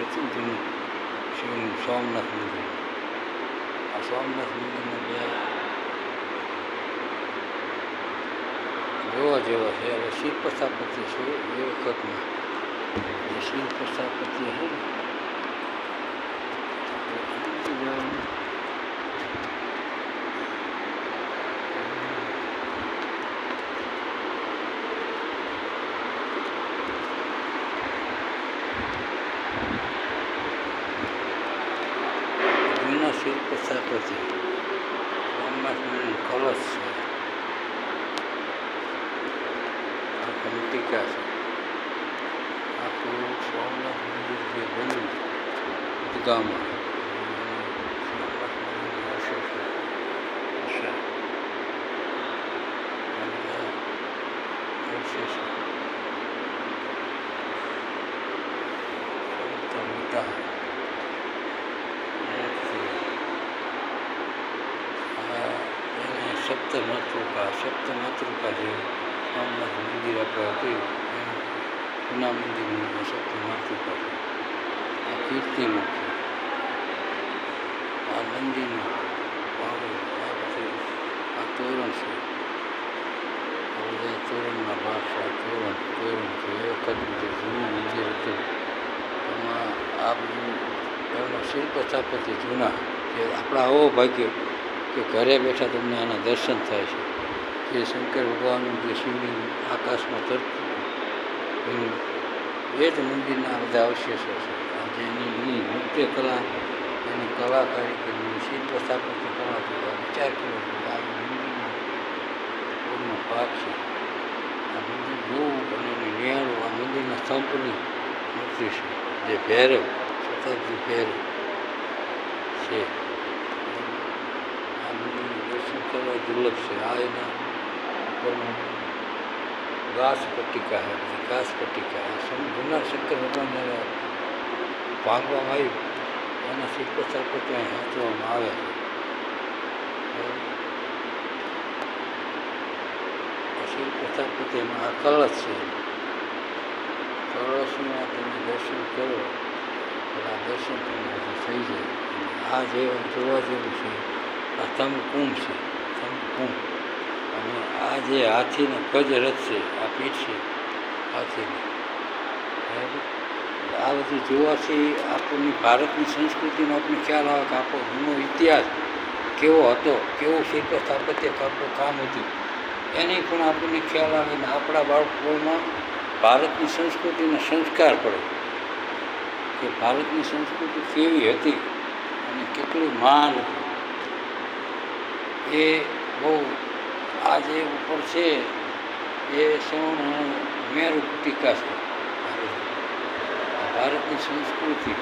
મંદિર હતું ને જૂનું શિવનું સોમનાથ મંદિર. આ સોમનાથ મંદિરના બે જોવા જેવા છે. હવે શિલ્પ સ્થાપત્ય છે એ વખતમાં જે શિલ્પ સ્થાપત્ય છે ને જૂના શિલ્પ સ્થાપત્ય સોમનાથ મંદિર કલશ છે. ટીકા છે. આખું સોમનાથ મંદિર જે બન્યું ગામમાં સોમનાથ મંદિરના અવશેષો સપ્તમાતૃકા જે સોમનાથ મંદિર આપણે હતું જૂના મંદિરનું સપ્તમાતૃકા છે. આ કીર્તિમુખ છે. આ મંદિરનું પાવડું આ પછી આ તોરણ છે. આ બધા તોરણના ભાગ છે. આ તોરણ છે. એ વખતનું જે જૂનું મંદિર હતું એમાં આ બધું એમનું શિલ્પ સ્થાપત્ય જૂના કે આપણા આવો ભાગ્ય કે ઘરે બેઠા તમને આના દર્શન થાય છે. જે શંકર ભગવાનનું જે શિવલિંગ આકાશમાં તરતું એનું એ જ મંદિરના બધા અવશેષો છે. આજે એની નૃત્ય કલા એની કલા કારીગરી શિલ્પ સ્થાપત્ય કલા છે. વિચાર કરો છો આ મંદિરનો એનો ભાગ છે. આ મંદિર જોવું અને એને નિહાળવું. આ મંદિરના સ્તંભની મૂર્તિ છે જે ભૈરવ શતાબ્દી ભૈરવ છે. આ મંદિરનું દર્શન કરવા દુર્લભ છે. આ એના ઉપરનું ઘાસ પટ્ટિકા છે. ઘાસ પટ્ટિકા જૂના શંકર ભગવાન જ્યારે ભાંગવામાં આવ્યું એના શિલ્પ સ્થાપત્ય હાંચવામાં આવે છે. શિલ્પ સ્થાપત્યમાં આ કળશ છે. કળશમાં તમે દર્શન કરો એટલે આ દર્શન તમને થઈ જાય. આ જે જોવા જેવું છે આ સ્તંભકુંભ છે. સ્તંભકુંભ અને આ જે હાથીનો ગજ રથ છે આ પીઠ છે હાથીની. બરાબર આ બધું જોવાથી આપણની ભારતની સંસ્કૃતિનો આપણને ખ્યાલ આવે કે આપણો જૂનો ઇતિહાસ કેવો હતો, કેવું શિલ્પ સ્થાપત્ય આપણું કામ હતું એની પણ આપણને ખ્યાલ આવે ને આપણા બાળકોમાં ભારતની સંસ્કૃતિના સંસ્કાર પડે કે ભારતની સંસ્કૃતિ કેવી હતી અને કેટલું મહાન હતું. એ બહુ આ જે ઉપર છે એ સૌનું મેરુ ટીકા છે. ભારતની સંસ્કૃતિ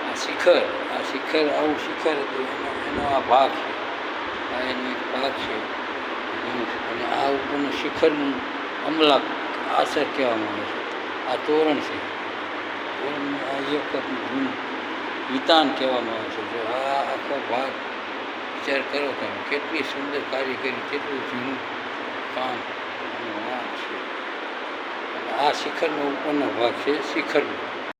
આ શિખર આવું શિખર હતું એનો આ ભાગ છે. આ એનો એક ભાગ છે અને આ ઉપરનું શિખરનું અમલાક આસર કહેવામાં આવે છે. આ તોરણ છે. તોરણનું આ એક જૂનું વિતાન કહેવામાં આવે છે. જો આ આખો ભાગ વિચાર કરો તમે કેટલી સુંદર કારીગરી કેટલું જૂનું કામ અને વાંક છે. અને આ શિખરનો ઉપરનો ભાગ છે શિખરનો